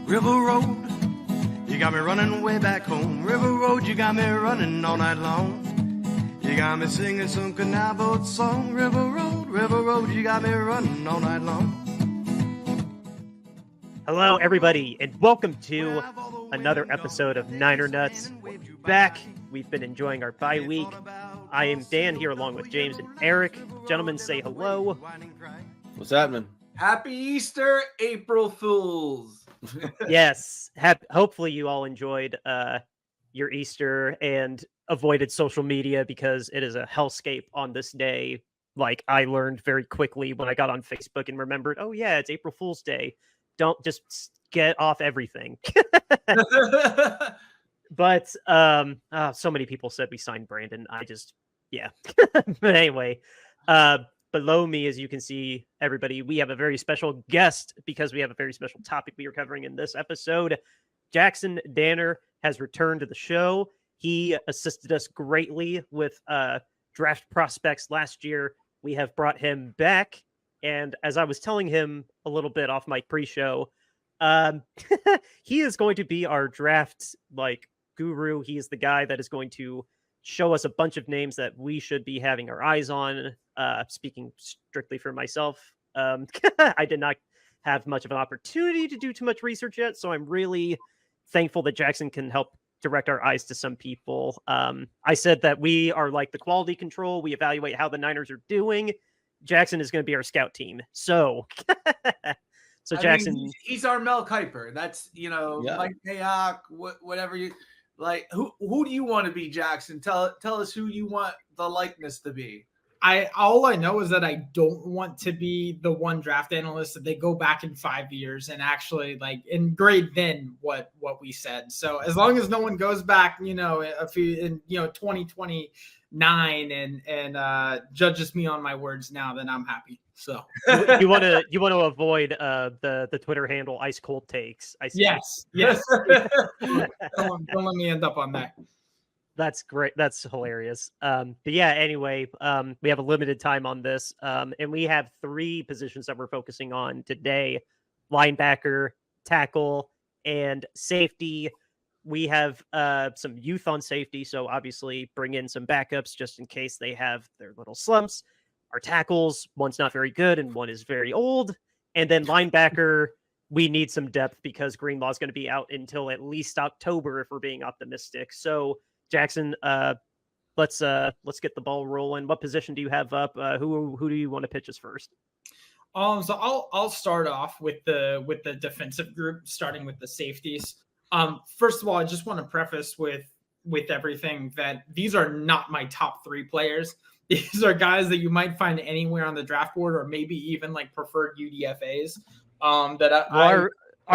River Road, you got me running way back home. River Road, you got me running all night long. You got me singing some canal boat song. River Road, you got me running all night long. Hello, everybody, and welcome to another episode of Niner Nuts. We're back. We've been enjoying our bye week. I am Dan here along with James and Eric. Gentlemen, say hello. What's happening? Happy Easter, April Fools. Yes. Hopefully you all enjoyed your Easter and avoided social media because it is a hellscape on this day. Like, I learned very quickly when I got on Facebook and remembered, oh yeah, it's April Fool's Day. Don't just get off everything. But so many people said we signed Brandon. Yeah. But anyway, below me, as you can see, everybody, we have a very special guest because we have a very special topic we are covering in this episode. Jackson Danner has returned to the show. He assisted us greatly with draft prospects last year. We have brought him back. And as I was telling him a little bit off my pre-show, he is going to be our draft guru. He is the guy that is going to show us a bunch of names that we should be having our eyes on. Speaking strictly for myself, I did not have much of an opportunity to do too much research yet, so I'm really thankful that Jackson can help direct our eyes to some people. I said that we are like the quality control. We evaluate how the Niners are doing. Jackson is going to be our scout team. So, Jackson, he's our Mel Kiper. That's, Mike Payock, whatever you like. Who do you want to be, Jackson? Tell us who you want the likeness to be. All I know is that I don't want to be the one draft analyst that they go back in 5 years and actually and grade then what we said. So as long as no one goes back, a few in 2029 and judges me on my words now, then I'm happy. So you want to avoid the Twitter handle Ice Cold Takes. I see. Yes. don't let me end up on that. That's great. That's hilarious. But yeah, anyway, we have a limited time on this. And we have 3 positions that we're focusing on today: linebacker, tackle, and safety. We have some youth on safety, so obviously bring in some backups just in case they have their little slumps. Our tackles, one's not very good and one is very old. And then linebacker, we need some depth because Greenlaw is going to be out until at least October if we're being optimistic. So Jackson, let's get the ball rolling. What position do you have up? Who do you want to pitch us first? So I'll start off with the defensive group, starting with the safeties. First of all, I just want to preface with everything that these are not my top 3 players. These are guys that you might find anywhere on the draft board, or maybe even preferred UDFAs. Our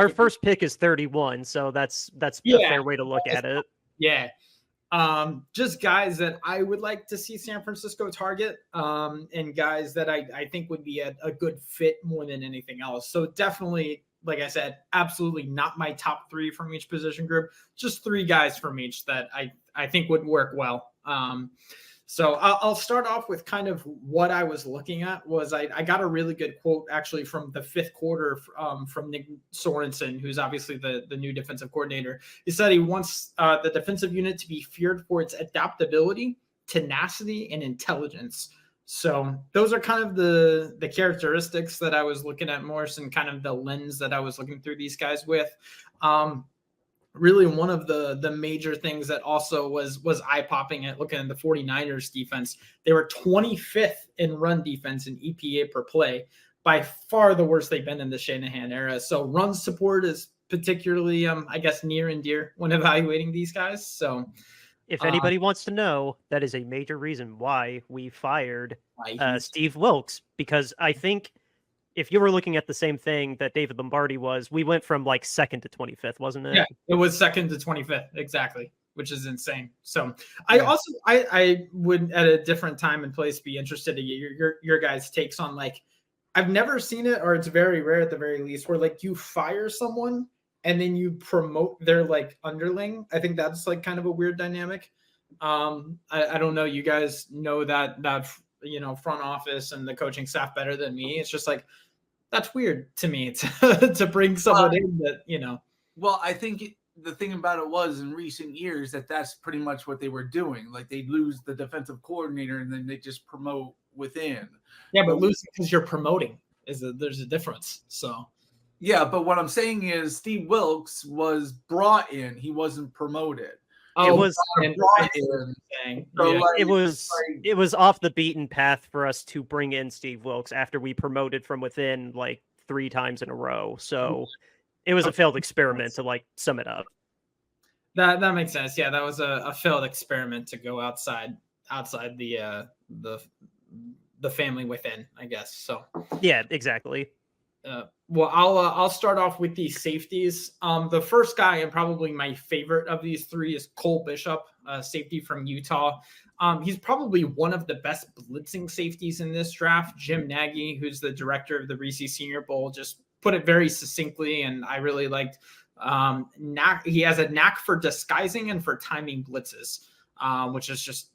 first pick is 31, so that's a fair way to look at it. Yeah. Just guys that I would like to see San Francisco target, and guys that I think would be a good fit more than anything else. So definitely, like I said, absolutely not my top 3 from each position group, just 3 guys from each that I think would work well. So I'll start off with kind of what I was looking at. Was I got a really good quote actually from the 5th quarter from Nick Sorensen, who's obviously the new defensive coordinator. He said he wants the defensive unit to be feared for its adaptability, tenacity, and intelligence. So those are kind of the characteristics that I was looking at, Morris, and kind of the lens that I was looking through these guys with. Really, one of the major things that also was eye-popping at looking at the 49ers defense, they were 25th in run defense in EPA per play, by far the worst they've been in the Shanahan era. So run support is particularly, I guess, near and dear when evaluating these guys. So if anybody wants to know, that is a major reason why we fired Steve Wilkes, because I think if you were looking at the same thing that David Lombardi was, we went from 2nd to 25th, wasn't it? Yeah, it was 2nd to 25th, exactly, which is insane. So I would at a different time and place be interested to get your guys' takes on I've never seen it, or it's very rare at the very least, where you fire someone and then you promote their underling. I think that's kind of a weird dynamic. I don't know. You guys know that front office and the coaching staff better than me. It's just that's weird to me to bring someone in that. Well, I think the thing about it was in recent years that's pretty much what they were doing. Like they lose the defensive coordinator and then they just promote within. Yeah, but losing because you're promoting there's a difference. So yeah, but what I'm saying is Steve Wilkes was brought in. He wasn't promoted. It was it was off the beaten path for us to bring in Steve Wilkes after we promoted from within like 3 times in a row. So it was a failed experiment to like sum it up. That makes sense. Yeah, that was a failed experiment to go outside the family within, I guess. So yeah, exactly. Well, I'll start off with the safeties. The first guy and probably my favorite of these 3 is Cole Bishop, safety from Utah. He's probably one of the best blitzing safeties in this draft. Jim Nagy, who's the director of the Reese Senior Bowl, just put it very succinctly, and I really liked. He has a knack for disguising and for timing blitzes, which is just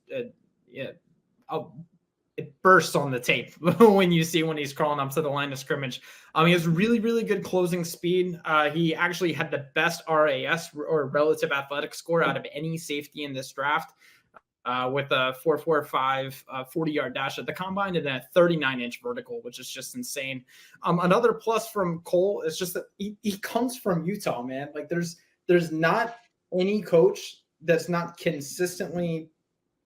it bursts on the tape when he's crawling up to the line of scrimmage. He has really, really good closing speed. He actually had the best RAS or relative athletic score out of any safety in this draft, with a 4.45 40-yard dash at the combine and a 39-inch vertical, which is just insane. Another plus from Cole is just that he comes from Utah, man. Like there's not any coach that's not consistently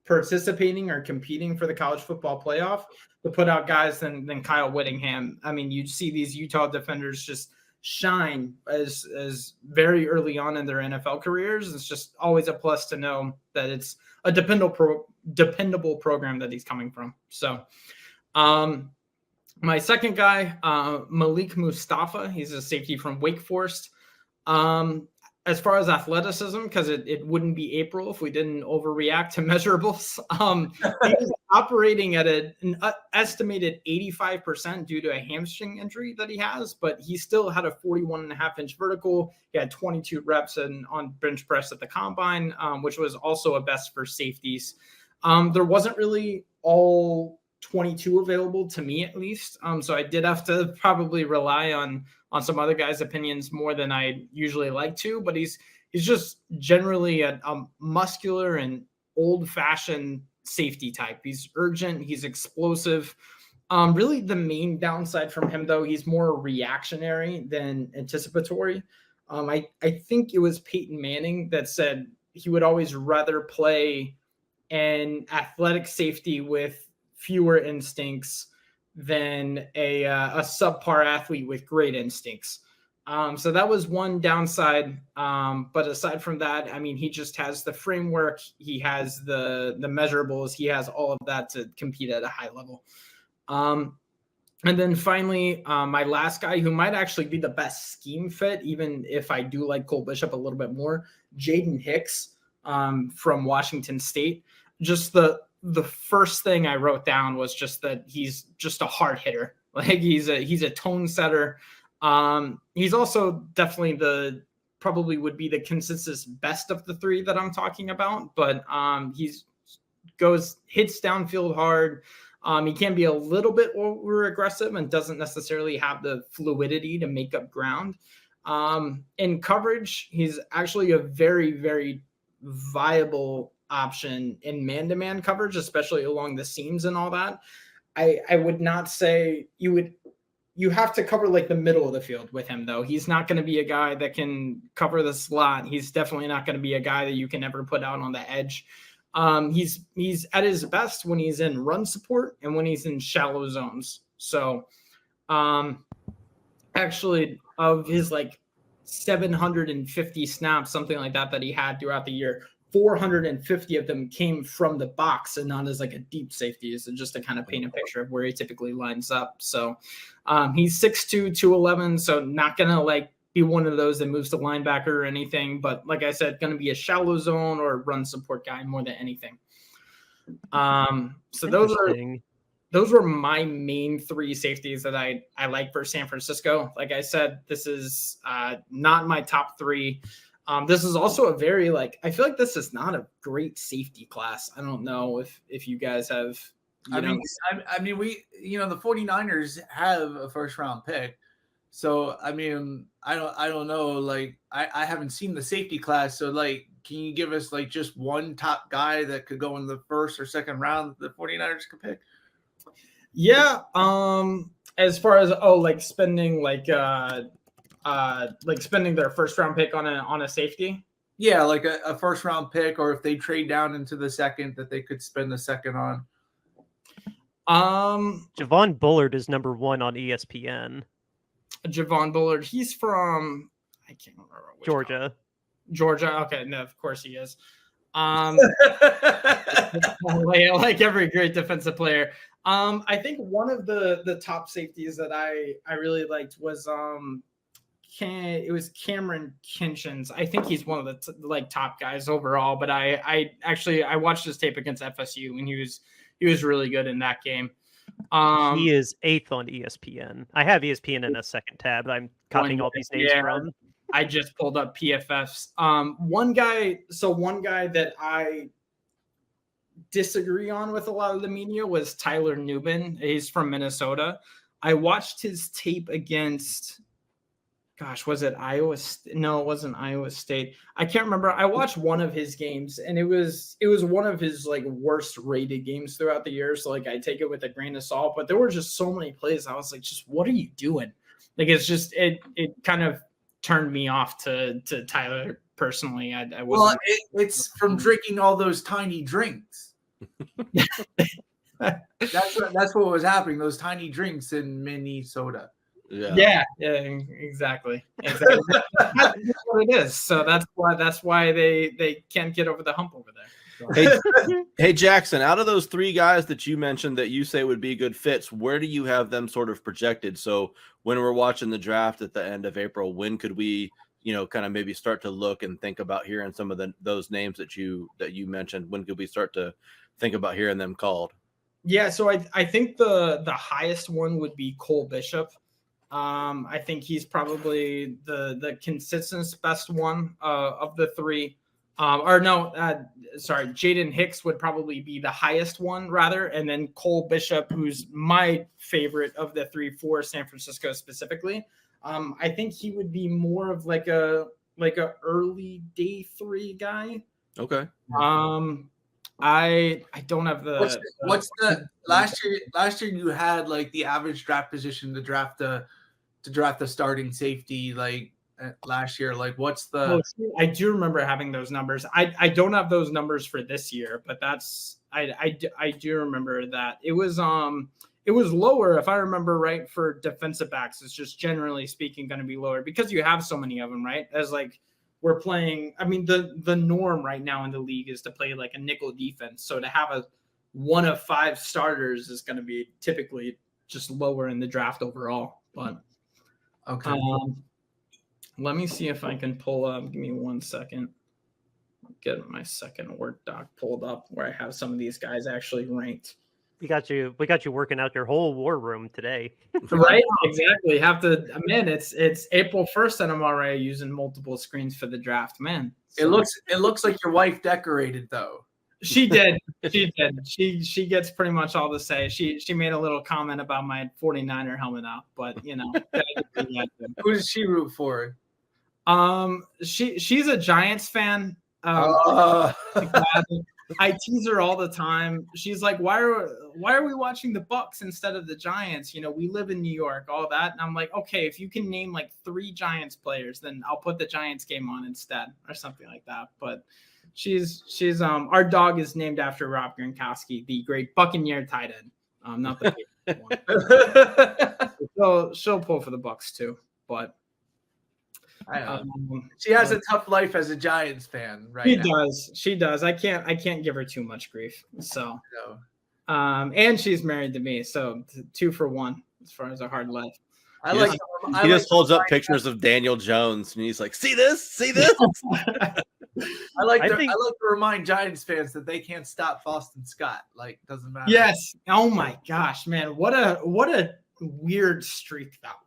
participating or competing for the college football playoff to put out guys than Kyle Whittingham. I mean, you see these Utah defenders just shine as very early on in their NFL careers. It's just always a plus to know that it's a dependable program that he's coming from. So my second guy, Malik Mustafa, he's a safety from Wake Forest. As far as athleticism, because it wouldn't be April if we didn't overreact to measurables. He's operating at an estimated 85% due to a hamstring injury that he has, but he still had a 41.5-inch vertical. He had 22 reps on bench press at the combine, which was also a best for safeties. There wasn't really all 22 available to me, at least. So I did have to probably rely on some other guys' opinions more than I usually like to, but he's just generally a muscular and old-fashioned safety type. He's urgent, he's explosive. Really the main downside from him, though, he's more reactionary than anticipatory. I think it was Peyton Manning that said he would always rather play an athletic safety with fewer instincts than a subpar athlete with great instincts. So that was one downside. But aside from that, I mean, he just has the framework. He has the measurables. He has all of that to compete at a high level. And then finally, my last guy, who might actually be the best scheme fit, even if I do like Cole Bishop a little bit more, Jaden Hicks from Washington State. Just the first thing I wrote down was just that he's just a hard hitter. Like he's a tone setter. He's also definitely probably would be the consensus best of the 3 that I'm talking about, but hits downfield hard. He can be a little bit over aggressive and doesn't necessarily have the fluidity to make up ground. In coverage, he's actually a very, very viable option in man-to-man coverage, especially along the seams and all that. I would not say you have to cover like the middle of the field with him, though. He's not going to be a guy that can cover the slot. He's definitely not going to be a guy that you can ever put out on the edge. He's at his best when he's in run support and when he's in shallow zones. So actually of his like 750 snaps, something like that he had throughout the year, 450 of them came from the box and not as like a deep safety. So just to kind of paint a picture of where he typically lines up. So he's 6'2", 211. So not going to like be one of those that moves to linebacker or anything. But like I said, going to be a shallow zone or run support guy more than anything. So those were my main 3 safeties that I like for San Francisco. Like I said, this is not my top 3. This is also a very I feel like this is not a great safety class. I don't know if you guys have. I mean, we the 49ers have a first round pick. So I mean, I don't know. Like I haven't seen the safety class. So like, can you give us like just one top guy that could go in the first or second round that the 49ers could pick? Yeah. As far as spending spending their first round pick on a safety. Yeah, like a first round pick, or if they trade down into the second, that they could spend the second on. Javon Bullard is number 1 on ESPN. Javon Bullard, he's from I can't remember which Georgia. College. Georgia. Okay, no, of course he is. Like every great defensive player. I think one of the top safeties that I really liked was it was Cameron Kinchins. I think he's one of the top guys overall. But I watched his tape against FSU, and he was really good in that game. He is 8th on ESPN. I have ESPN in a second tab. I'm copying all these names from. I just pulled up PFFs. One guy that I disagree on with a lot of the media was Tyler Nubin. He's from Minnesota. I watched his tape against, was it Iowa? No, it wasn't Iowa State. I can't remember. I watched one of his games, and it was one of his like worst rated games throughout the year. So like I take it with a grain of salt. But there were just so many plays. I was like, just what are you doing? Like it's just it kind of turned me off to Tyler personally. I wasn't. Well, it's from drinking all those tiny drinks. That's what was happening. Those tiny drinks in Minnesota. Yeah, exactly. That's what it is. So that's why they can't get over the hump over there. Hey, Jackson, out of those 3 guys that you mentioned that you say would be good fits, where do you have them sort of projected? So when we're watching the draft at the end of April, when could we, kind of maybe start to look and think about hearing some of those names that you mentioned? When could we start to think about hearing them called? Yeah, so I think the highest one would be Cole Bishop. I think he's probably the consistent best one of the 3. Jaden Hicks would probably be the highest one, rather, and then Cole Bishop, who's my favorite of the 3 for San Francisco specifically. I think he would be more of like a early day 3 guy. Okay. I don't have the what's the last year you had like the average draft position to draft the starting safety like last year. Like what's the I do remember having those numbers. I don't have those numbers for this year, but I do remember that it was lower, if I remember right, for defensive backs. It's just generally speaking going to be lower because you have so many of them, right? As like we're playing, I mean, the norm right now in the league is to play like a nickel defense. So to have a 1 of 5 starters is going to be typically just lower in the draft overall. But okay. Let me see if I can pull up. Give me 1 second. Get my second Word doc pulled up where I have some of these guys actually ranked. We got you working out your whole war room today. Right? Exactly. Have to, man, it's April 1st and I'm already using multiple screens for the draft, man. So, it looks like your wife decorated though. She did. She did. She gets pretty much all to say. She made a little comment about my 49er helmet out, but who does she root for? She's a Giants fan. I tease her all the time. She's like, why are we watching the Bucks instead of the Giants? We live in New York, all that. And I'm like, okay, if you can name like 3 Giants players, then I'll put the Giants game on instead or something like that. But she's our dog is named after Rob Gronkowski, the great Buccaneer tight end. Not the one. She'll pull for the Bucks too, but she has a tough life as a Giants fan, right? She does. I can't give her too much grief. So, and she's married to me, so 2 for 1 as far as a hard life. He just holds up pictures of Daniel Jones, and he's like, "See this? I like to remind Giants fans that they can't stop Boston Scott. Like, doesn't matter. Yes. Oh my gosh, man, what a weird streak that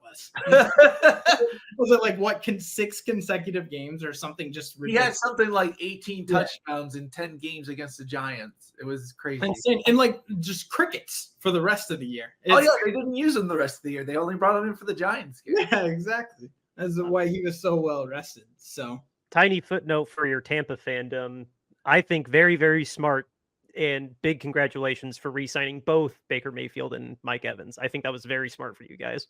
ridiculous. Was it like what 6 consecutive games or something? Just He had ridiculous. something like 18 touchdowns in 10 games against the Giants. It was crazy. Insane. And like just crickets for the rest of the year. Oh yeah, they didn't use him the rest of the year. They only brought him in for the Giants game. Yeah, exactly. That's why he was so well rested. So Tiny footnote for your Tampa fandom. I think very, very smart and big congratulations for re-signing both Baker Mayfield and Mike Evans. I think that was very smart for you guys.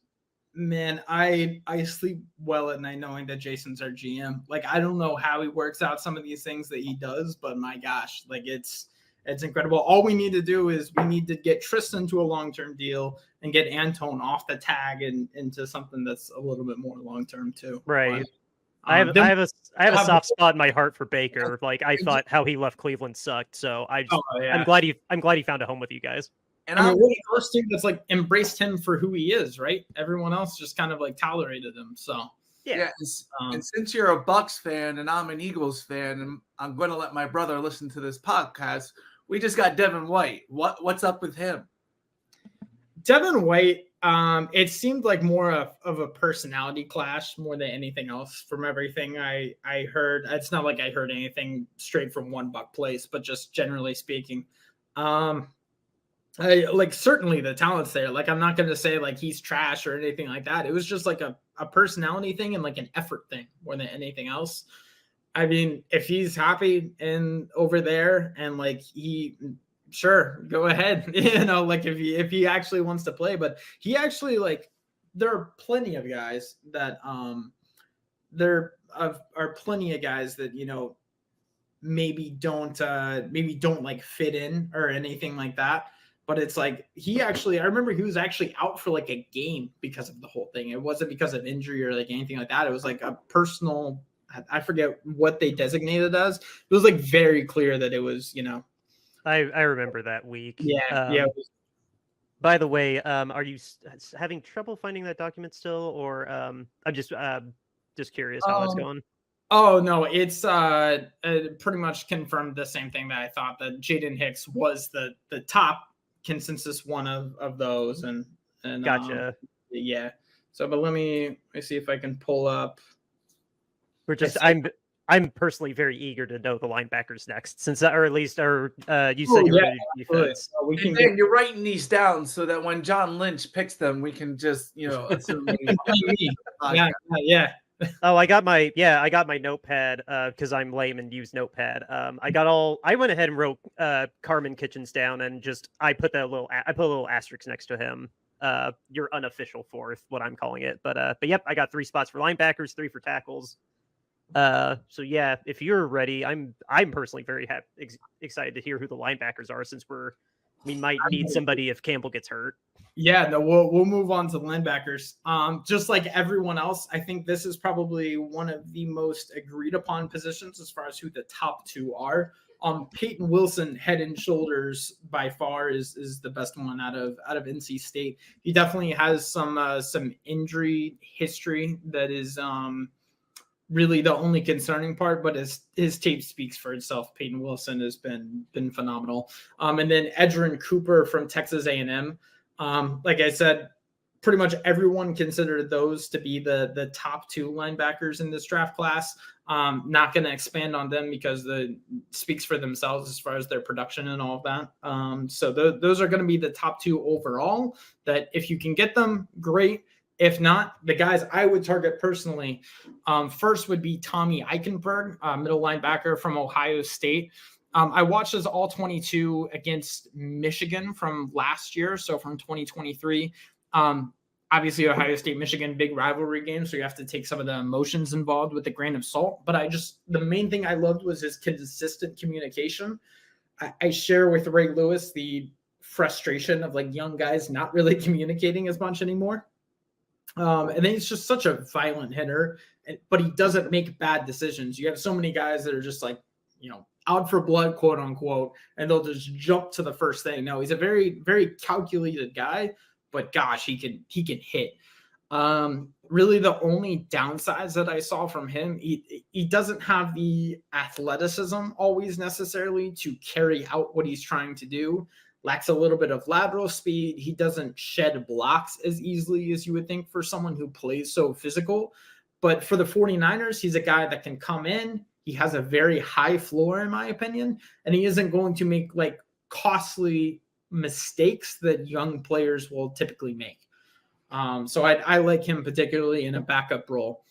man, I sleep well at night knowing that Jason's our GM. Like, I don't know how he works out some of these things that he does, but my gosh, like it's incredible. All we need to do is we need to get Tristan to a long-term deal and get Antone off the tag and into something that's a little bit more long-term too. Right. But, I have a soft spot in my heart for Baker. Like I thought how he left Cleveland sucked. So I'm glad he found a home with you guys. And I mean, we're the first team that's like embraced him for who he is, right? Everyone else just kind of like tolerated him. So Yeah. And since you're a Bucks fan and I'm an Eagles fan, and I'm going to let my brother listen to this podcast, we just got Devin White. What's up with him? Devin White, it seemed like more of a personality clash more than anything else. From everything I heard, it's not like I heard anything straight from One Buck Place, but just generally speaking, certainly the talent's there. Like, I'm not going to say like he's trash or anything like that. It was just like a personality thing and like an effort thing more than anything else. I mean, if he's happy and over there and like sure, go ahead. Like if he actually wants to play, but he actually like, there are plenty of guys that there are plenty of guys that, maybe don't like fit in or anything like that. But it's like I remember he was actually out for like a game because of the whole thing. It wasn't because of injury or like anything like that. It was like a personal, I forget what they designated as. It was like very clear that it was, I remember that week. Yeah. By the way, are you having trouble finding that document still, or I'm just curious how that's going? Oh no, it's pretty much confirmed the same thing that I thought, that Jaden Hicks was the top consensus one of those, and Gotcha. Yeah. So, but let me see if I can pull up. I'm personally very eager to know the linebackers next, you said you're ready to defense. You're writing these down so that when John Lynch picks them, we can just assume. Yeah. Oh, I got my notepad because I'm lame and use notepad. I went ahead and wrote Carmen Kitchens down, and I put a little asterisk next to him. Your unofficial fourth, what I'm calling it. But yep, I got 3 spots for linebackers, 3 for tackles. So yeah, if you're ready, I'm personally very excited to hear who the linebackers are, since we might need somebody if Campbell gets hurt. Yeah, no, we'll move on to the linebackers. Just like everyone else, I think this is probably one of the most agreed upon positions as far as who the top 2 are. Peyton Wilson, head and shoulders by far is the best one out of NC State. He definitely has some injury history that is really the only concerning part, but his tape speaks for itself. Peyton Wilson has been phenomenal. And then Edgerrin Cooper from Texas A&M. Like I said, pretty much everyone considered those to be the top 2 linebackers in this draft class. Not going to expand on them because speaks for themselves as far as their production and all of that. So those are going to be the top 2 overall, that if you can get them, great. If not, the guys I would target personally, first would be Tommy Eichenberg, middle linebacker from Ohio State. I watched his all-22 against Michigan from last year, so from 2023. Obviously, Ohio State, Michigan, big rivalry game, so you have to take some of the emotions involved with a grain of salt. But the main thing I loved was his consistent communication. I share with Ray Lewis the frustration of like young guys not really communicating as much anymore. And then he's just such a violent hitter, but he doesn't make bad decisions. You have so many guys that are just like, out for blood, quote unquote, and they'll just jump to the first thing. No, he's a very, very calculated guy, but gosh, he can hit. Really the only downsides that I saw from him, he doesn't have the athleticism always necessarily to carry out what he's trying to do. lacks a little bit of lateral speed. He doesn't shed blocks as easily as you would think for someone who plays so physical. But for the 49ers, he's a guy that can come in. He has a very high floor, in my opinion, and he isn't going to make like costly mistakes that young players will typically make. So I like him particularly in a backup role.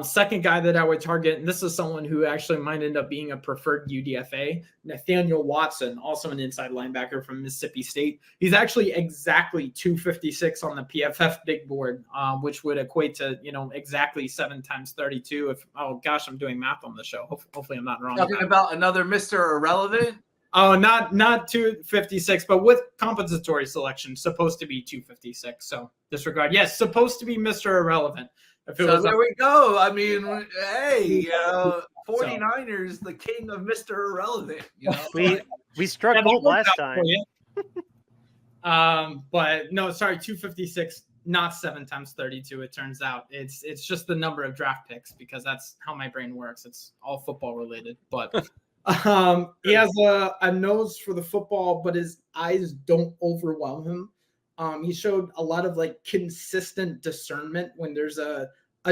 Second guy that I would target, and this is someone who actually might end up being a preferred UDFA, Nathaniel Watson, also an inside linebacker from Mississippi State. He's actually exactly 256 on the PFF big board, which would equate to, exactly 7 times 32. Oh gosh, I'm doing math on the show. Hopefully I'm not wrong. Talking about another Mr. Irrelevant? Oh, not 256, but with compensatory selection, supposed to be 256. So disregard. Yes, supposed to be Mr. Irrelevant. So there we go. I mean, hey, 49ers, the king of Mr. Irrelevant. We struck gold last time. But no, sorry, 256, not 7 times 32. It turns out it's just the number of draft picks because that's how my brain works. It's all football related. But he has a nose for the football, but his eyes don't overwhelm him. He showed a lot of like consistent discernment when there's a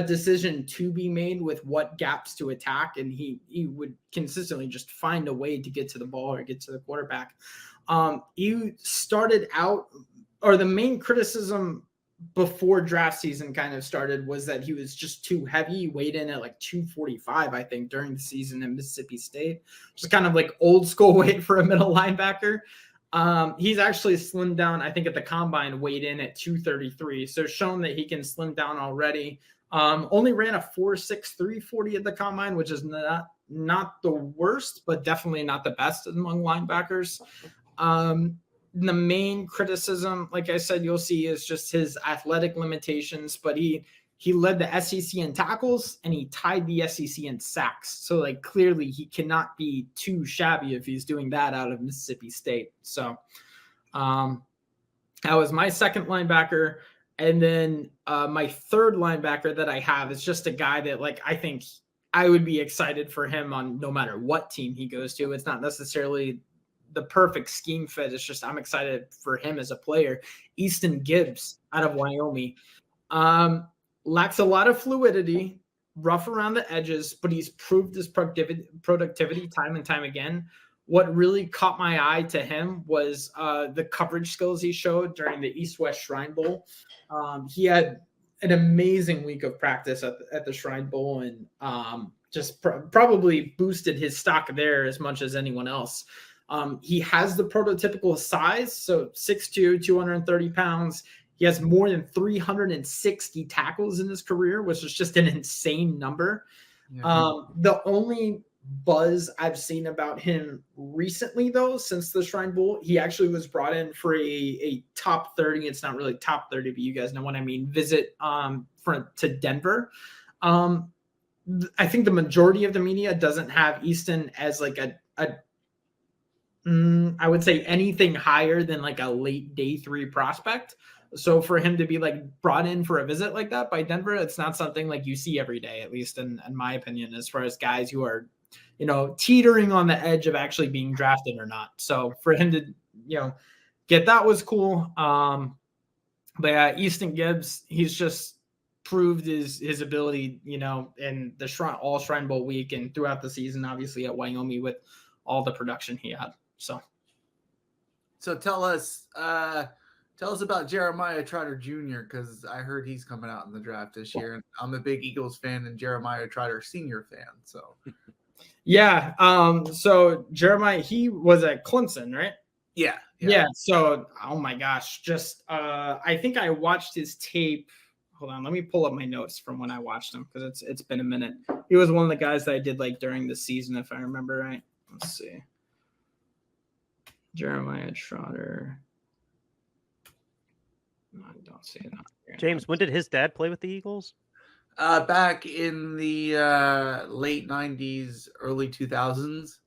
decision to be made with what gaps to attack, and he would consistently just find a way to get to the ball or get to the quarterback. He started out, or the main criticism before draft season kind of started was that he was just too heavy. He weighed in at like 245, I think, during the season in Mississippi State. Just kind of like old school weight for a middle linebacker. He's actually slimmed down, I think at the combine, weighed in at 233. So shown that he can slim down already. Only ran a 4.63 40 at the combine, which is not the worst, but definitely not the best among linebackers. The main criticism, like I said, you'll see is just his athletic limitations, but he led the SEC in tackles and he tied the SEC in sacks. So like clearly he cannot be too shabby if he's doing that out of Mississippi State. So that was my second linebacker. And then my third linebacker that I have is just a guy that like I think I would be excited for him on no matter what team he goes to. It's not necessarily the perfect scheme fit. It's just I'm excited for him as a player. Easton Gibbs out of Wyoming. Lacks a lot of fluidity, rough around the edges, but he's proved his productivity time and time again. What really caught my eye to him was the coverage skills he showed during the East-West Shrine Bowl. He had an amazing week of practice at the Shrine Bowl and just probably boosted his stock there as much as anyone else. He has the prototypical size, so 6'2", 230 pounds. He has more than 360 tackles in his career, which is just an insane number. Yeah. The only buzz I've seen about him recently, though, since the Shrine Bowl, he actually was brought in for a top 30. It's not really top 30, but you guys know what I mean. Visit to Denver. I think the majority of the media doesn't have Easton as like I would say anything higher than like a late day 3 prospect. So for him to be like brought in for a visit like that by Denver, it's not something like you see every day, at least in my opinion, as far as guys who are, teetering on the edge of actually being drafted or not. So for him to, get that was cool. But yeah, Easton Gibbs, he's just proved his ability, in the Shrine Bowl week and throughout the season, obviously at Wyoming with all the production he had. So tell us about Jeremiah Trotter Jr., because I heard he's coming out in the draft this year. And I'm a big Eagles fan and Jeremiah Trotter Sr. fan. So yeah. So Jeremiah, he was at Clemson, right? Yeah. So, oh my gosh, just I think I watched his tape. Hold on, let me pull up my notes from when I watched him because it's been a minute. He was one of the guys that I did like during the season, if I remember right. Let's see. Jeremiah Trotter. No, I don't see it. James, when did his dad play with the Eagles? Back in the late 90s, early 2000s.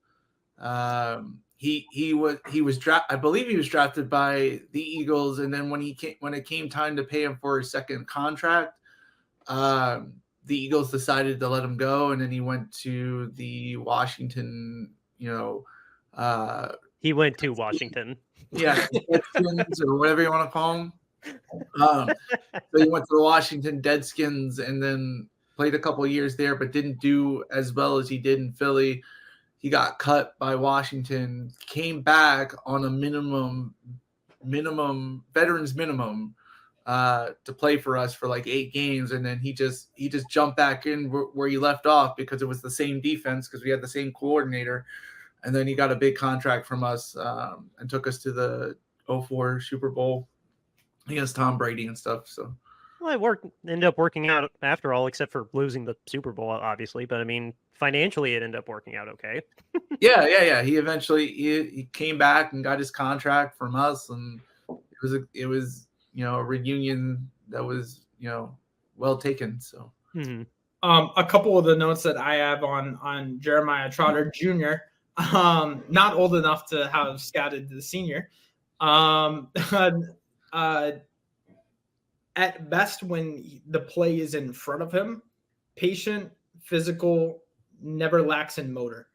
He was drafted. I believe he was drafted by the Eagles, and then when it came time to pay him for his second contract, the Eagles decided to let him go, and then he went to the Washington, He went to Washington. Yeah, Deadskins or whatever you want to call them. So he went to the Washington Deadskins and then played a couple of years there, but didn't do as well as he did in Philly. He got cut by Washington, came back on a veterans minimum to play for us for like 8 games, and then he just jumped back in where he left off because it was the same defense because we had the same coordinator, and then he got a big contract from us and took us to the 04 Super Bowl against Tom Brady and stuff. So Well, it ended up working out after all, except for losing the Super Bowl, obviously. But I mean, financially, it ended up working out okay. yeah. He eventually he came back and got his contract from us, and it was a reunion that was well taken. So a couple of the notes that I have on Jeremiah Trotter Jr. Not old enough to have scouted the senior. At best, when the play is in front of him, patient, physical, never lacks in motor.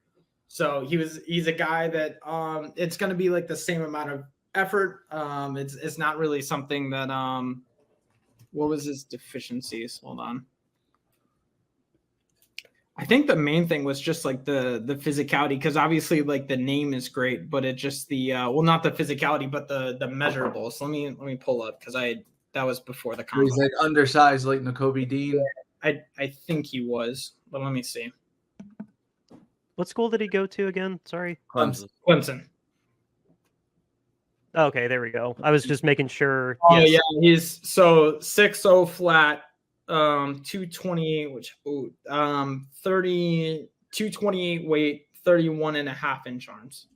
So he's a guy that it's going to be like the same amount of effort. It's not really something that what was his deficiencies? Hold on. I think the main thing was just like the physicality, because obviously like the name is great, but it just not the physicality, but the measurables. Let me pull up because that was before the combine. He's like undersized like Nakobe Dean. I think he was, but let me see. What school did he go to again? Sorry. Clemson. Okay, there we go. I was just making sure. Oh yes. Yeah, he's 6'0" flat, 228, 228 weight, 31.5 inch arms.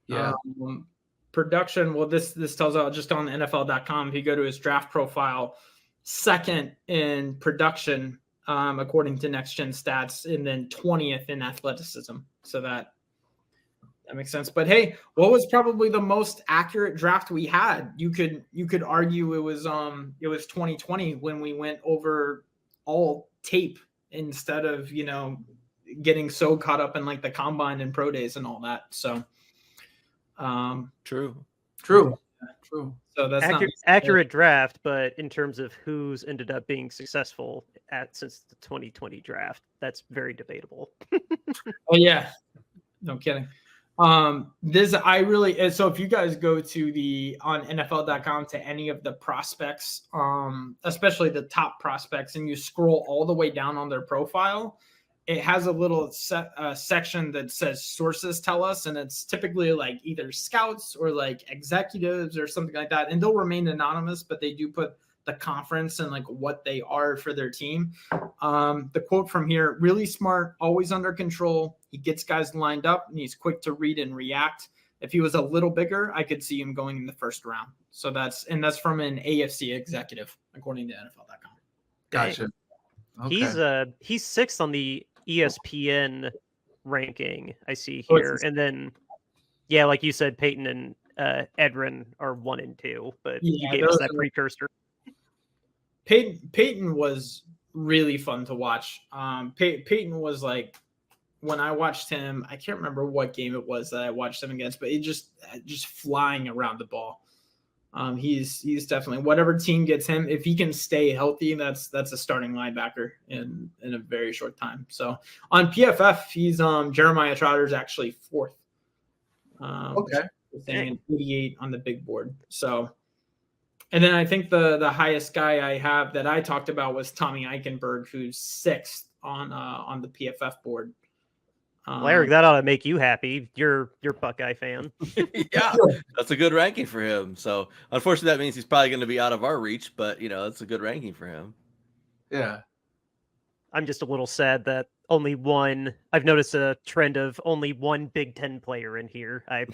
Yeah. Production. Well, this tells out just on NFL.com. If you go to his draft profile, second in production, according to Next Gen Stats, and then 20th in athleticism. So that makes sense. But hey, what was probably the most accurate draft we had? You could argue it was 2020 when we went over all tape instead of getting so caught up in like the combine and pro days and all that. So True. So that's accurate draft, but in terms of who's ended up being successful since the 2020 draft, that's very debatable. Oh yeah, no kidding. So if you guys go to on NFL.com to any of the prospects, especially the top prospects, and you scroll all the way down on their profile, it has a little section that says sources tell us, and it's typically like either scouts or like executives or something like that. And they'll remain anonymous, but they do put the conference and like what they are for their team. The quote from here: really smart, always under control. He gets guys lined up and he's quick to read and react. If he was a little bigger, I could see him going in the first round. So that's from an AFC executive, according to NFL.com. Gotcha. Okay. He's 6th on the ESPN ranking I see here, and then like you said, Peyton and Edrin are 1 and 2, but you gave us that precursor. Peyton was really fun to watch. Peyton was like, when I watched him, I can't remember what game it was that I watched him against, but it just flying around the ball. He's definitely, whatever team gets him, if he can stay healthy, that's a starting linebacker in a very short time. So on PFF, he's Jeremiah Trotter's actually 4th. Okay. 88 on the big board. So, and then I think the highest guy I have that I talked about was Tommy Eichenberg, who's 6th on the PFF board. Well, Eric, that ought to make you happy. You're Buckeye fan. Yeah, that's a good ranking for him. So unfortunately, that means he's probably going to be out of our reach, but that's a good ranking for him. Yeah. I'm just a little sad that I've noticed a trend of only one Big Ten player in here. I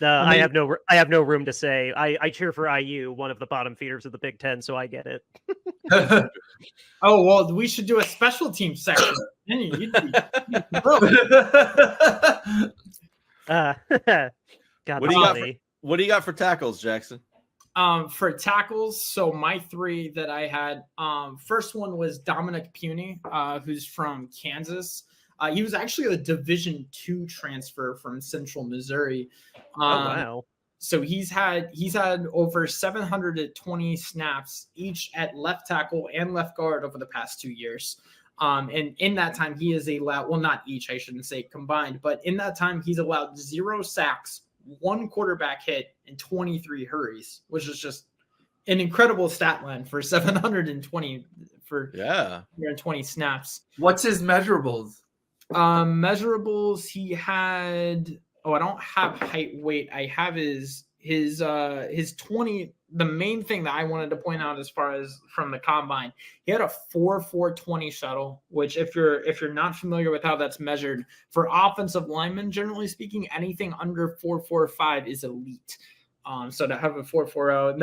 have no room to say. I cheer for IU, one of the bottom feeders of the Big Ten, so I get it. Oh, well, we should do a special team section. God, what do you got for tackles, Jackson? For tackles, so my 3 that I had, first one was Dominic Puny, who's from Kansas. He was actually a Division II transfer from Central Missouri. Wow. So he's had over 720 snaps each at left tackle and left guard over the past 2 years. And in that time, he is allowed, well, not each, I shouldn't say combined, but in that time, he's allowed 0 sacks, 1 quarterback hit, and 23 hurries, which is just an incredible stat line for 720 for 20 snaps. What's his measurables? Measurables, he had, I don't have height, weight. I have his 20. The main thing that I wanted to point out as far as from the combine, he had a 4.420 shuttle, which if you're not familiar with how that's measured for offensive linemen, generally speaking, anything under 4.45 is elite. So to have a 4.40, and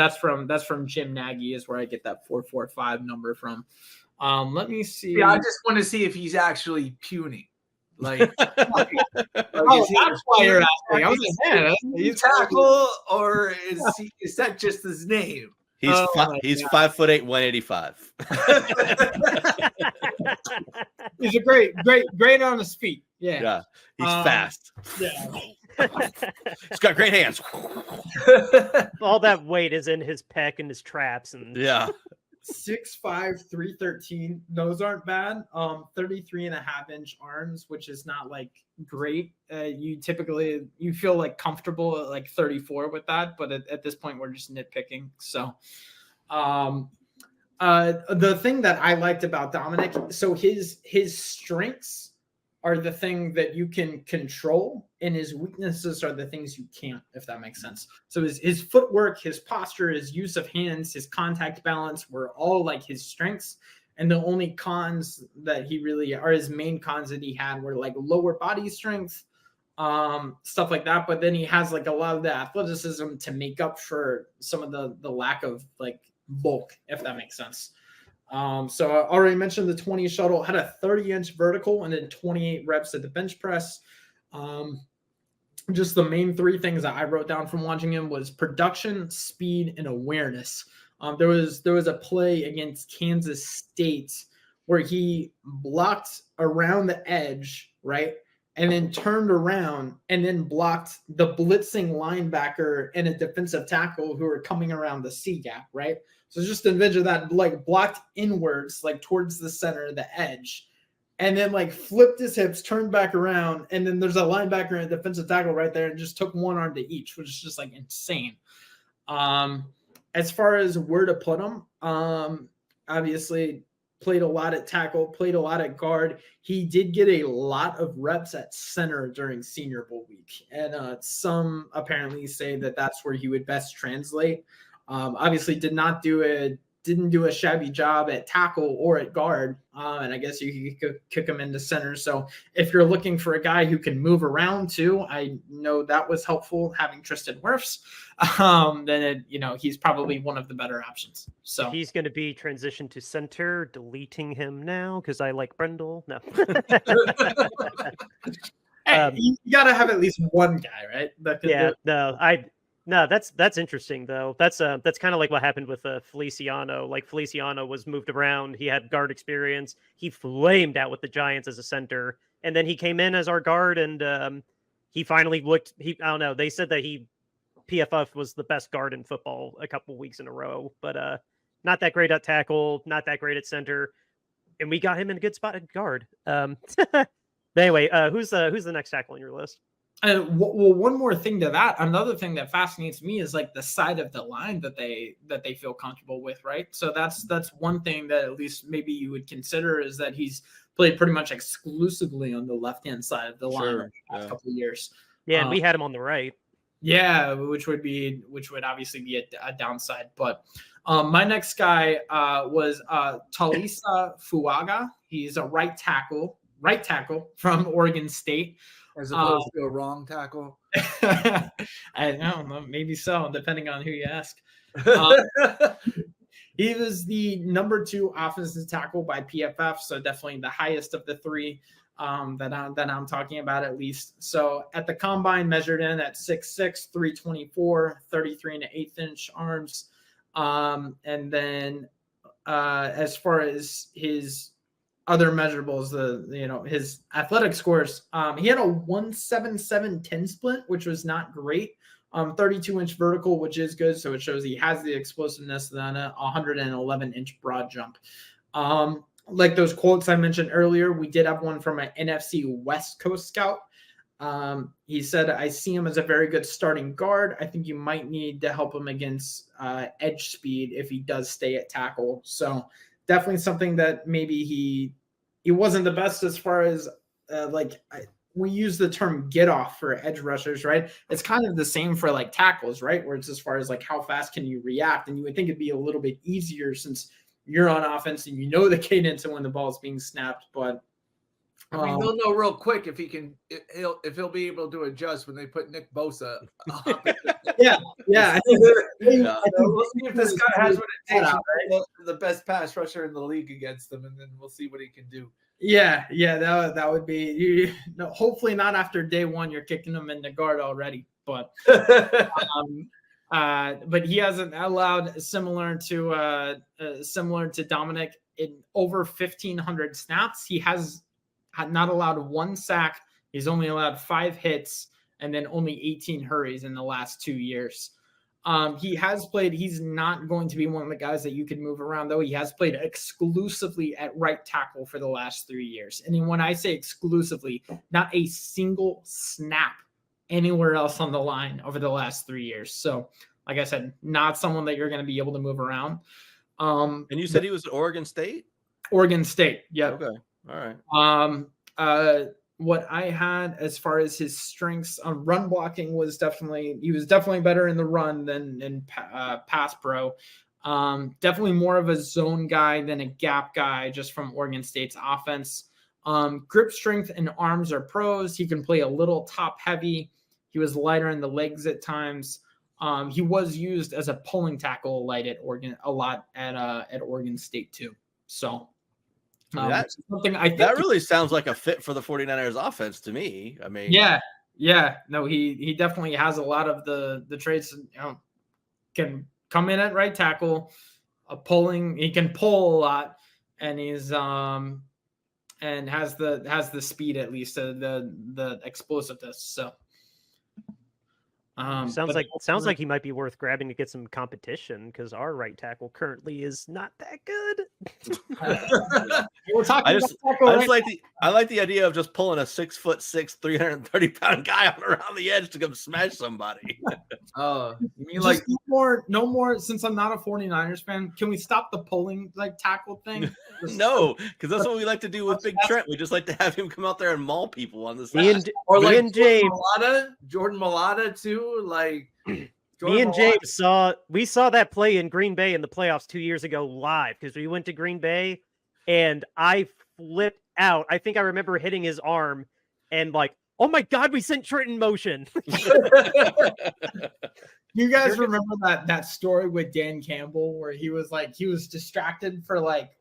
that's from Jim Nagy is where I get that 4.45 number from. Let me see. Yeah, I just want to see if he's actually puny. Like, that's why you're asking. I was like, man, he's tackle, or is that just his name? He's 5'8", 185. He's a great on his feet. Yeah. He's fast. Yeah. He's got great hands. All that weight is in his pec and his traps, and 6'5", 313. Those aren't bad. 33.5-inch arms, which is not like great. You feel like comfortable at like 34 with that, but at this point we're just nitpicking. So, the thing that I liked about Dominic, so his strengths are the thing that you can control, and his weaknesses are the things you can't, if that makes sense. So his footwork, his posture, his use of hands, his contact balance were all like his strengths. And the only cons that his main cons that he had were like lower body strength, stuff like that. But then he has like a lot of the athleticism to make up for some of the lack of like bulk, if that makes sense. So I already mentioned the 20 shuttle, had a 30-inch vertical and then 28 reps at the bench press. Just the main 3 things that I wrote down from watching him was production, speed, and awareness. There was a play against Kansas State where he blocked around the edge, right? And then turned around and then blocked the blitzing linebacker and a defensive tackle who were coming around the C gap, right? So just envision that, like blocked inwards, like towards the center, the edge, and then like flipped his hips, turned back around, and then there's a linebacker and a defensive tackle right there, and just took one arm to each, which is just like insane. As far as where to put him, obviously played a lot at tackle, played a lot at guard. He did get a lot of reps at center during Senior Bowl week, and some apparently say that that's where he would best translate. Obviously didn't do a shabby job at tackle or at guard. And I guess you could kick him into center. So if you're looking for a guy who can move around too, I know that was helpful having Tristan Wirfs. Then he's probably one of the better options. So he's going to be transitioned to center, deleting him now because I like Brendel. No. You got to have at least one guy, right? No, that's interesting though. That's kind of like what happened with Feliciano. Like Feliciano was moved around. He had guard experience. He flamed out with the Giants as a center, and then he came in as our guard, and he finally looked. I don't know. They said that PFF was the best guard in football a couple weeks in a row, but not that great at tackle, not that great at center, and we got him in a good spot at guard. But anyway, who's the next tackle on your list? And one more thing to that, another thing that fascinates me is like the side of the line that they feel comfortable with, right? So that's one thing that at least maybe you would consider is that he's played pretty much exclusively on the left-hand side of the line in the last couple of years. Yeah, and we had him on the right. Yeah, which would obviously be a downside. But my next guy was Talisa Fuaga. He's a right tackle from Oregon State. As opposed to a wrong tackle. I don't know, maybe so, depending on who you ask. He was the number 2 offensive tackle by PFF, so definitely the highest of the 3 that I'm talking about at least. So at the combine, measured in at 6'6", 324, 33 1/8-inch arms. And then as far as his other measurables, his athletic scores. He had a 1.77-10 split, which was not great. 32-inch vertical, which is good, so it shows he has the explosiveness. Then a 111-inch broad jump. Like those quotes I mentioned earlier, we did have one from an NFC West Coast scout. He said, "I see him as a very good starting guard. I think you might need to help him against edge speed if he does stay at tackle." So definitely something that maybe he wasn't the best as far as we use the term get off for edge rushers, right? It's kind of the same for like tackles, right? Where it's as far as like how fast can you react, and you would think it'd be a little bit easier since you're on offense and you know the cadence and when the ball is being snapped, but. I mean, they'll know real quick if he'll be able to adjust when they put Nick Bosa. Yeah. I think we'll see if this guy has what it takes. The best pass rusher in the league against them, and then we'll see what he can do. Yeah, that would be. Hopefully not after day one. You're kicking him in the guard already, but but he hasn't allowed similar to Dominic in over 1,500 snaps. He has not allowed 1 sack. He's only allowed 5 hits and then only 18 hurries in the last 2 years. He has played. He's not going to be one of the guys that you can move around, though. He has played exclusively at right tackle for the last 3 years. And when I say exclusively, not a single snap anywhere else on the line over the last 3 years. So, like I said, not someone that you're going to be able to move around. And you said he was at Oregon State? Oregon State, yeah. Okay. All right. What I had as far as his strengths on run blocking was he was definitely better in the run than in pass pro. Definitely more of a zone guy than a gap guy, just from Oregon State's offense. Grip strength and arms are pros. He can play a little top heavy. He was lighter in the legs at times. He was used as a pulling tackle a lot at Oregon State too. So. That really sounds like a fit for the 49ers offense to me. I mean, yeah. No, he definitely has a lot of the traits. Can come in at right tackle, he can pull a lot, and he's and has the speed, at least the explosiveness. So sounds like he might be worth grabbing to get some competition, because our right tackle currently is not that good. I like the idea of just pulling a 6'6", 330-pound guy on around the edge to come smash somebody. You mean like no more? Since I'm not a 49ers fan, can we stop the pulling tackle thing? No, because that's what we like to do with Big Trent. We just like to have him come out there and maul people on the side. Jordan Mailata too. Me and James saw that play in Green Bay in the playoffs 2 years ago live, because we went to Green Bay and I flipped out. I think I remember hitting his arm and oh my God, we sent Trent in motion. You guys remember that story with Dan Campbell where he was distracted for like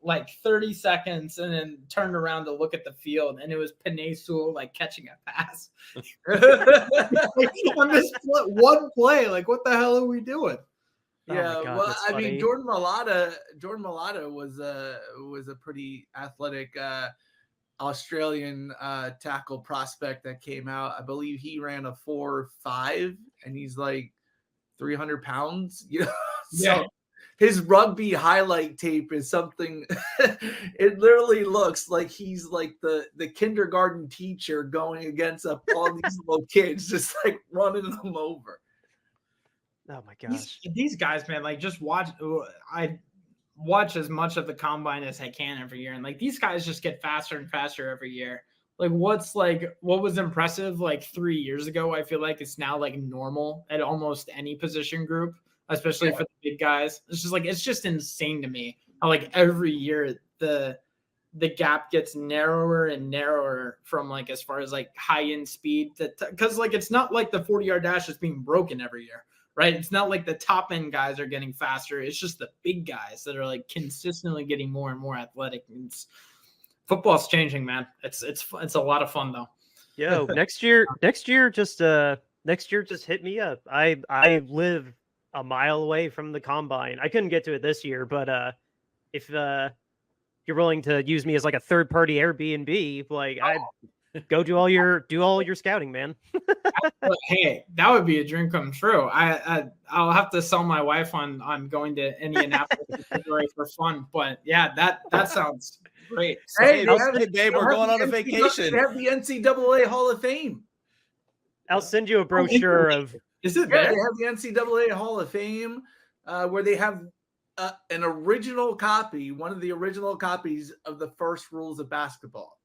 30 seconds and then turned around to look at the field, and it was Penei Sewell catching a pass. On this one play, what the hell are we doing? Yeah, God, I mean, Jordan Mailata was a pretty athletic Australian tackle prospect that came out. I believe he ran a 4.5, and he's 300 pounds, Yeah. So his rugby highlight tape is something. It literally looks like he's the kindergarten teacher going against all these little kids, just running them over. Oh my gosh. These guys, man, just watch. I watch as much of the combine as I can every year, and these guys just get faster and faster every year. What was impressive 3 years ago, I feel like it's now normal at almost any position group, especially for the big guys. It's just it's just insane to me how every year the gap gets narrower and narrower from as far as high end speed, because it's not the 40-yard dash is being broken every year, right? It's not the top end guys are getting faster. It's just the big guys that are consistently getting more and more athletic. Football's changing, man. It's a lot of fun though. Yo, next year just hit me up. I live a mile away from the combine. I couldn't get to it this year, but if you're willing to use me as like a third party Airbnb, like I go do all your scouting, man. But hey, that would be a dream come true. I'll have to sell my wife on going to Indianapolis in February for fun. But yeah, that sounds great. So, Hey, babe, we're going on a vacation. They have the NCAA Hall of Fame. I'll send you a brochure of. is it Yeah, there? they have the NCAA Hall of Fame, where they have an original copy, one of the original copies of the first rules of basketball,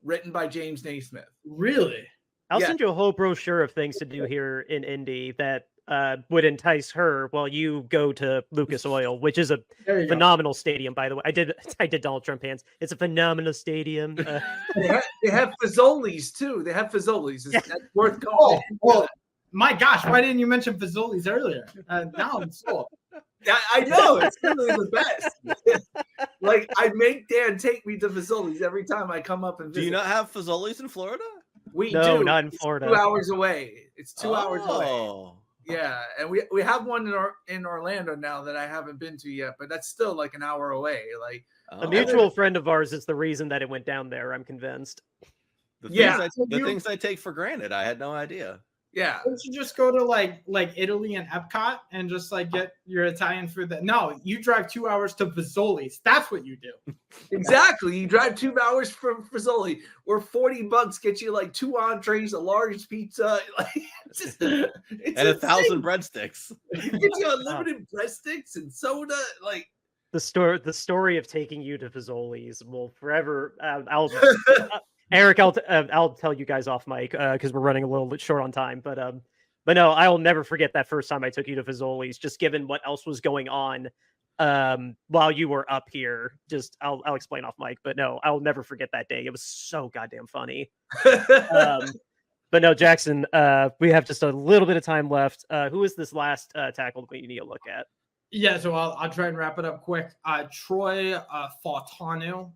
written by James Naismith. Really? I'll Yeah. send you a whole brochure of things to do here in Indy that would entice her while you go to Lucas Oil, which is a There you go. phenomenal stadium, by the way. I did Donald Trump hands. It's a phenomenal stadium. They have Fazoli's too. They have Fazoli's. That's worth Oh, calling. well, my gosh, why didn't you mention Fazoli's earlier? Now I'm sold. I know it's really the best. Like I make Dan take me to Fazoli's every time I come up and Do visit. you not have Fazoli's in Florida? We No, do. not in It's Florida. 2 hours away. It's 2 hours away. Oh. Yeah, and we have one in Orlando now that I haven't been to yet, but that's still like an hour away. Like A mutual friend of ours is the reason that it went down there. I'm convinced. The things I take for granted. I had no idea. yeah, Don't you just go to like Italy and Epcot and just like get your Italian food? No, you drive 2 hours to Fazoli's. That's what you do. exactly. You drive 2 hours from Fazoli, where $40 gets you like 2 entrees, a large pizza, like it's And insane. 1,000 breadsticks. It gets you unlimited breadsticks and soda. Like The story of taking you to Fazoli's will forever. Eric, I'll tell you guys off mic because we're running a little bit short on time. But no, I will never forget that first time I took you to Fazoli's. Just given what else was going on while you were up here. Just I'll explain off mic. But no, I'll never forget that day. It was so goddamn funny. But no, Jackson, we have just a little bit of time left. Who is this last tackle that we need to look at? Yeah, so I'll try and wrap it up quick. Troy Fautanu,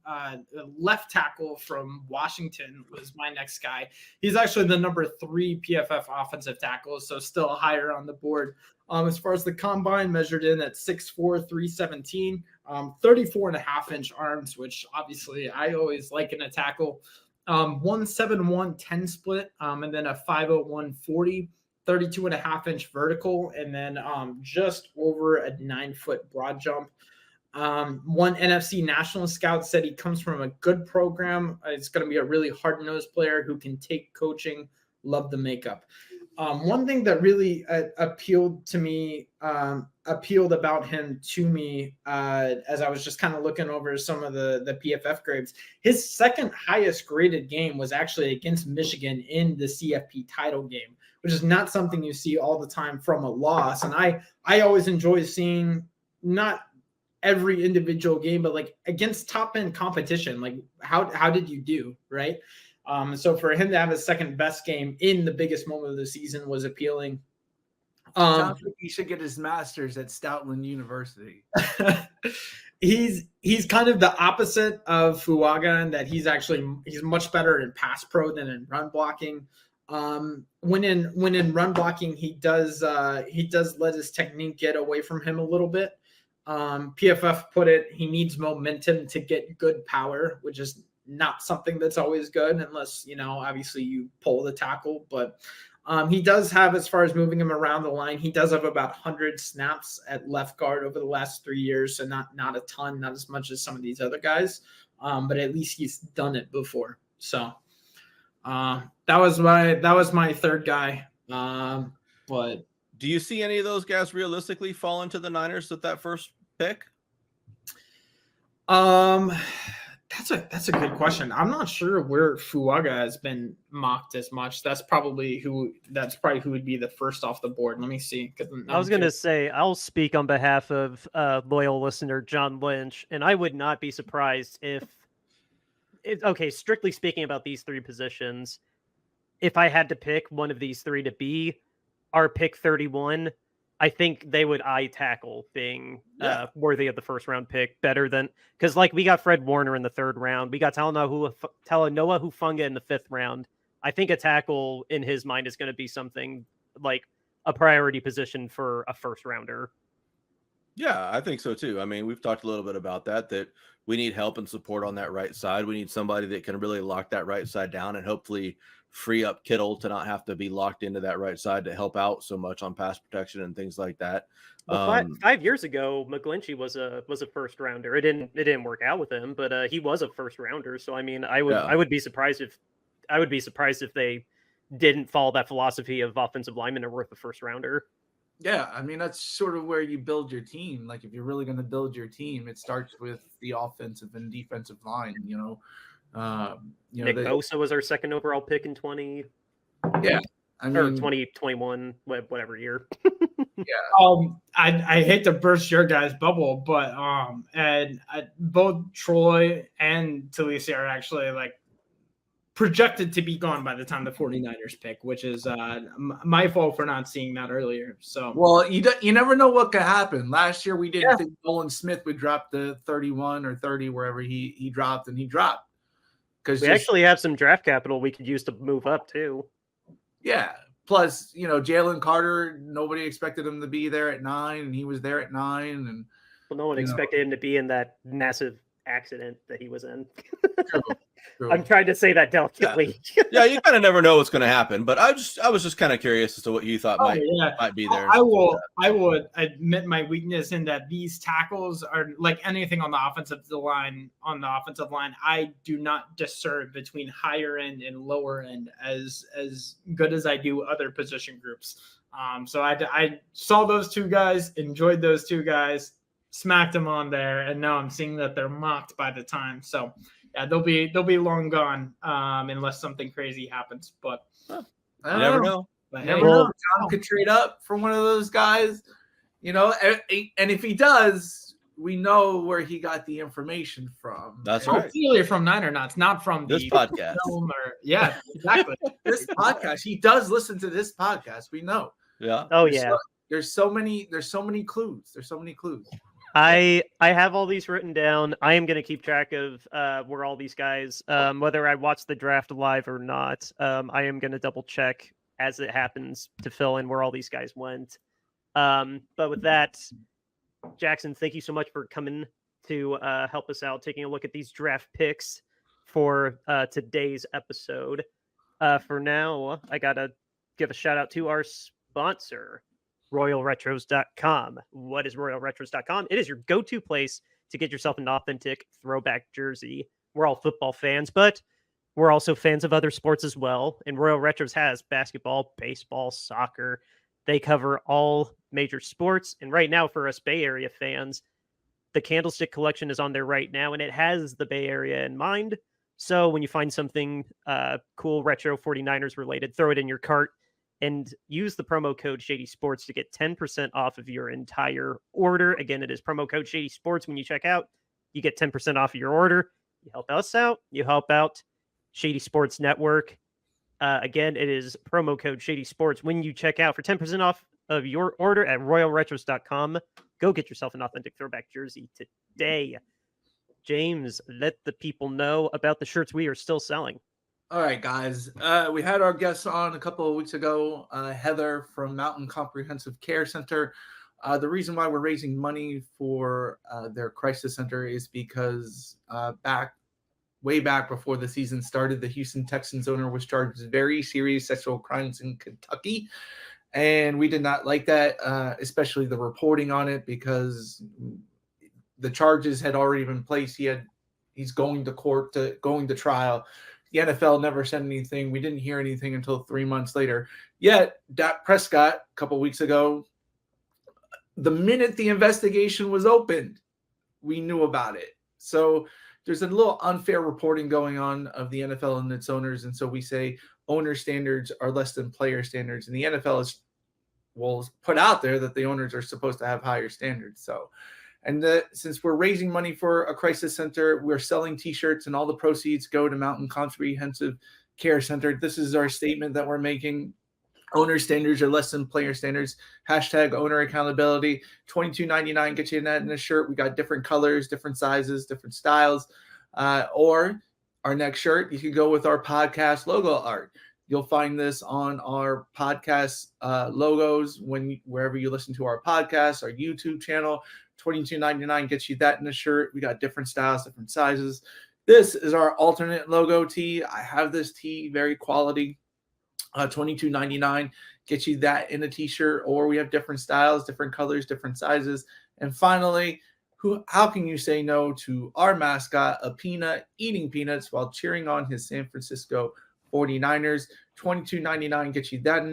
left tackle from Washington, was my next guy. He's actually the number 3 PFF offensive tackle, so still higher on the board. As far as the combine, measured in at 6'4", 317, 34.5-inch arms, which obviously I always like in a tackle. 171 10 split, and then a 501 40. 32.5-inch vertical, and then just over a 9-foot broad jump. One NFC national scout said he comes from a good program. It's going to be a really hard-nosed player who can take coaching. Love the makeup. One thing that really appealed about him to me as I was just kind of looking over some of the PFF grades, his second highest graded game was actually against Michigan in the CFP title game, which is not something you see all the time from a loss. And I always enjoy seeing not every individual game, but like against top end competition, like how did you do, right? So for him to have his second best game in the biggest moment of the season was appealing. sounds like he should get his master's at Stoutland University. He's kind of the opposite of Fuaga in that he's much better in pass pro than in run blocking. When in run blocking, he does let his technique get away from him a little bit. PFF put it, he needs momentum to get good power, which is not something that's always good unless, obviously you pull the tackle. But he does have, as far as moving him around the line, he does have about 100 snaps at left guard over the last 3 years. So not a ton, not as much as some of these other guys. But at least he's done it before. So that was my third guy. But do you see any of those guys realistically fall into the Niners with that first pick? That's a good question. I'm not sure where Fuaga has been mocked as much. That's probably who would be the first off the board. Let me see. I was going to say, I'll speak on behalf of loyal listener John Lynch, and I would not be surprised if strictly speaking about these 3 positions, if I had to pick one of these 3 to be our pick 31, I think they would eye tackle being worthy of the first round pick better than, because like we got Fred Warner in the 3rd round. We got Talanoa Hufanga in the 5th round. I think a tackle in his mind is going to be something like a priority position for a first rounder. Yeah, I think so too. I mean, we've talked a little bit about that we need help and support on that right side. We need somebody that can really lock that right side down and hopefully free up Kittle to not have to be locked into that right side to help out so much on pass protection and things like that. Well, 5 years ago, McGlinchey was a first rounder. It didn't work out with him, but he was a first rounder. So I mean, I would be surprised if they didn't follow that philosophy of offensive linemen are worth a first rounder. Yeah, I mean, that's sort of where you build your team. Like, if you're really going to build your team, it starts with the offensive and defensive line. Nick Bosa was our second overall pick in 20. Yeah, I mean, or 2021, whatever year. Yeah. I hate to burst your guys' bubble, but both Troy and Talisa are actually like projected to be gone by the time the 49ers pick, which is my fault for not seeing that earlier. So, well, you never know what could happen. Last year, we didn't think Nolan Smith would drop the 31 or 30 wherever he dropped, and he dropped. Because we actually have some draft capital we could use to move up too. Yeah. Plus, Jalen Carter, nobody expected him to be there at 9, and he was there at 9. And well, no one expected him to be in that massive accident that he was in. True. I'm trying to say that delicately. Yeah, you kind of never know what's going to happen. But I was just kind of curious as to what you thought might be there. I would admit my weakness in that these tackles are like anything on the offensive line. I do not discern between higher end and lower end as good as I do other position groups. So I saw those two guys, enjoyed those two guys, smacked them on there, and now I'm seeing that they're mocked by the time. So yeah, they'll be long gone unless something crazy happens. But you never know. But hey, John could trade up for one of those guys, and if he does, we know where he got the information from. That's right. Clearly from Niner Knots, not from this podcast. Yeah, exactly. This podcast. He does listen to this podcast. We know. Yeah. Oh yeah. There's so many clues. I have all these written down. I am going to keep track of where all these guys, whether I watch the draft live or not. I am going to double check as it happens to fill in where all these guys went. But with that, Jackson, thank you so much for coming to help us out, taking a look at these draft picks for today's episode. For now, I got to give a shout out to our sponsor, RoyalRetros.com. What is RoyalRetros.com? It is your go-to place to get yourself an authentic throwback jersey. We're all football fans, but we're also fans of other sports as well. And Royal Retros has basketball, baseball, soccer. They cover all major sports. And right now, for us Bay Area fans, the Candlestick collection is on there right now, and it has the Bay Area in mind. So when you find something cool, retro 49ers related, throw it in your cart and use the promo code Shady Sports to get 10% off of your entire order. Again, it is promo code Shady Sports. When you check out, you get 10% off of your order. You help us out. You help out Shady Sports Network. Again, it is promo code Shady Sports when you check out for 10% off of your order at RoyalRetros.com. Go get yourself an authentic throwback jersey today. James, let the people know about the shirts we are still selling. All right, guys. We had our guest on a couple of weeks ago, Heather from Mountain Comprehensive Care Center. The reason why we're raising money for their crisis center is because way back before the season started, the Houston Texans owner was charged with very serious sexual crimes in Kentucky. And we did not like that, especially the reporting on it, because the charges had already been placed. He's going to court, going to trial. The NFL never said anything. We didn't hear anything until 3 months later. Yet, Dak Prescott, a couple weeks ago, the minute the investigation was opened, we knew about it. So there's a little unfair reporting going on of the NFL and its owners. And so we say owner standards are less than player standards. And the NFL will put out there that the owners are supposed to have higher standards. Since we're raising money for a crisis center, we're selling T-shirts, and all the proceeds go to Mountain Comprehensive Care Center. This is our statement that we're making. Owner standards are less than player standards. Hashtag owner accountability. $22.99 gets you that in a shirt. We got different colors, different sizes, different styles. Or our next shirt, you can go with our podcast logo art. You'll find this on our podcast logos wherever you listen to our podcast, our YouTube channel, $22.99 gets you that in a shirt. We got different styles, different sizes. This is our alternate logo tee. I have this tee, very quality. $22.99 gets you that in a t-shirt, or we have different styles, different colors, different sizes. And finally, how can you say no to our mascot, a peanut, eating peanuts while cheering on his San Francisco 49ers? $22.99 gets you that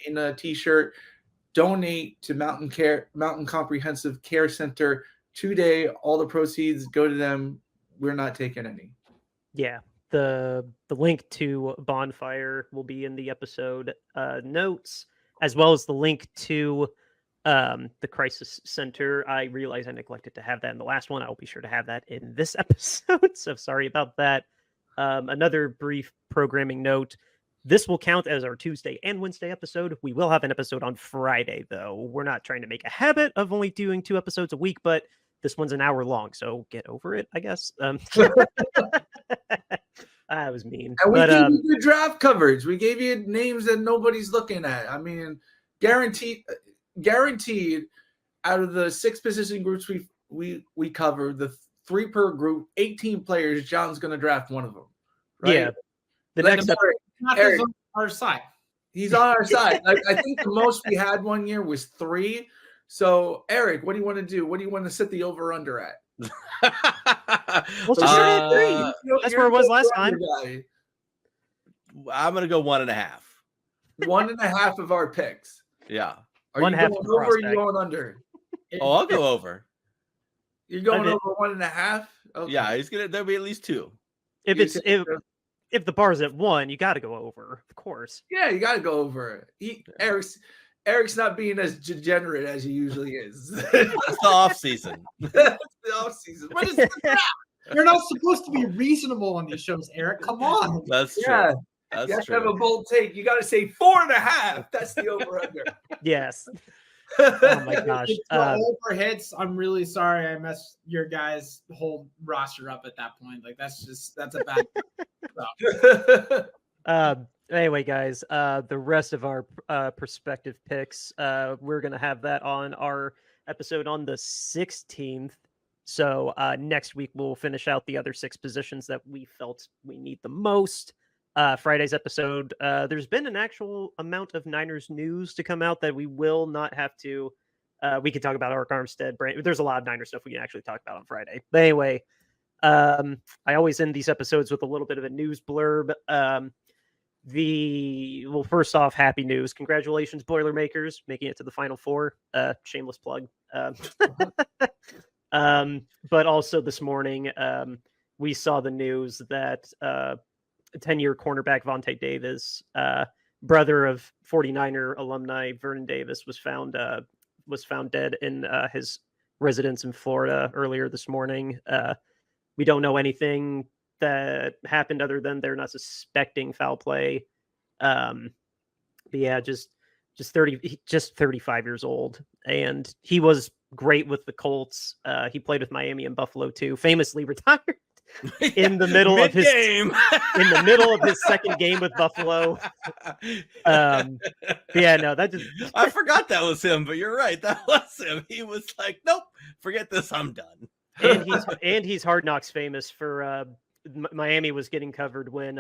in a t-shirt. Donate to Mountain Comprehensive Care Center today. All the proceeds go to them. We're not taking any. Yeah. The link to Bonfire will be in the episode notes, as well as the link to the Crisis Center. I realize I neglected to have that in the last one. I'll be sure to have that in this episode. So sorry about that. Another brief programming note. This will count as our Tuesday and Wednesday episode. We will have an episode on Friday, though. We're not trying to make a habit of only doing 2 episodes a week, but this one's an hour long, so get over it, I guess. I was mean. And we gave you good draft coverage. We gave you names that nobody's looking at. I mean, guaranteed out of the 6 position groups we covered, the 3 per group, 18 players, John's going to draft one of them. Right? Yeah. The next Eric, on our side. He's on our side. I think the most we had one year was 3. So, Eric, what do you want to do? What do you want to set the over-under at? Well, that's where it was last time. I'm going to go 1.5. 1.5 of our picks. Yeah. Are you going over or are you going under? I'll go over. You're going over 1.5? Okay. Yeah, there'll be at least 2. If the bar's at 1, you got to go over, of course. Yeah, you got to go over. Eric's not being as degenerate as he usually is. It's the off season. The off season. What is that? You're not supposed to be reasonable on these shows, Eric. Come on. That's true. Yeah. That's you have true. to have a bold take. You got to say 4.5. That's the over under. Yes. Oh my gosh. Over hits. I'm really sorry I messed your guys' whole roster up at that point. Like that's a bad. Anyway, guys, the rest of our prospective picks, we're gonna have that on our episode on the 16th. So next week we'll finish out the other 6 positions that we felt we need the most. Friday's episode, there's been an actual amount of Niners news to come out that we will not have to. We can talk about Ark Armstead. There's a lot of Niner stuff we can actually talk about on Friday. But anyway, I always end these episodes with a little bit of a news blurb. First off, happy news. Congratulations, Boilermakers, making it to the Final Four. Shameless plug. But also this morning, we saw the news that 10-year cornerback Vontae Davis, brother of 49er alumni Vernon Davis, was found dead in his residence in Florida earlier this morning. We don't know anything that happened other than they're not suspecting foul play. But yeah, just 35 years old, and he was great with the Colts. He played with Miami and Buffalo too. Famously retired in the middle of his game. In the middle of his second game with Buffalo. Yeah, no, that just I forgot that was him, but you're right, that was him. He was like, nope, forget this, I'm done. And he's Hard Knocks famous for Miami was getting covered when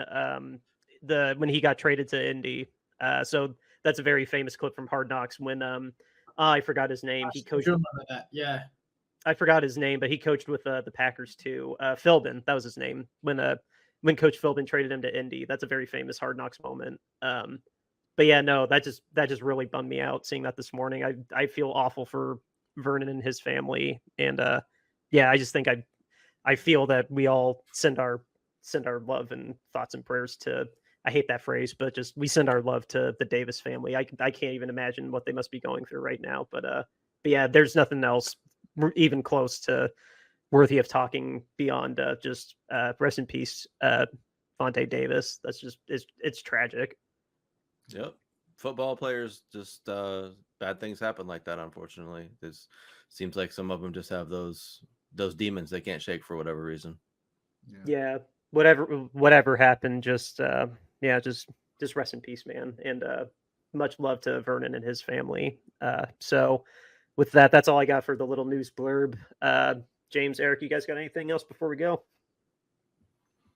he got traded to Indy. So that's a very famous clip from Hard Knocks when I forgot his name. He coached. That. Yeah, I forgot his name, but he coached with the Packers too. Philbin, that was his name. When Coach Philbin traded him to Indy, that's a very famous Hard Knocks moment. But yeah, no, that just really bummed me out seeing that this morning. I feel awful for Vernon and his family, and yeah, I just think I feel that we all send our love and thoughts and prayers to. I hate that phrase, but just we send our love to the Davis family. I can't even imagine what they must be going through right now. But yeah, there's nothing else even close to worthy of talking beyond just rest in peace, Vontae Davis. That's just it's tragic. Yep, football players just bad things happen like that. Unfortunately, it seems like some of them just have those demons they can't shake for whatever reason. Yeah, whatever happened, just rest in peace, man, and much love to Vernon and his family. So with that, that's all I got for the little news blurb. James, Eric, you guys got anything else before we go?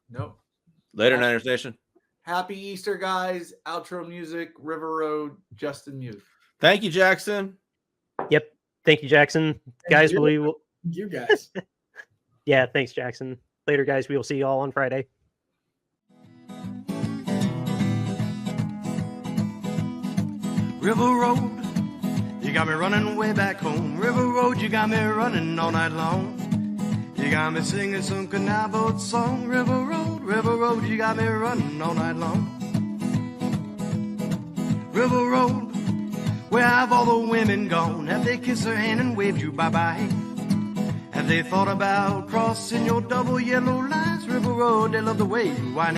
Nope. Later, Niners Nation. Happy Easter, guys. Outro music, River Road, Justin Mute. Thank you, Jackson. Yep. Thank you, Jackson. Guys, you. we will. You guys. Yeah, thanks, Jackson. Later, guys. We will see you all on Friday. River Road, you got me running way back home. River Road, you got me running all night long. You got me singing some canal boat song. River Road, you got me running all night long. River Road, where have all the women gone? Have they kissed her hand and waved you bye-bye? Have they thought about crossing your double yellow lines? River Road, they love the way you whine.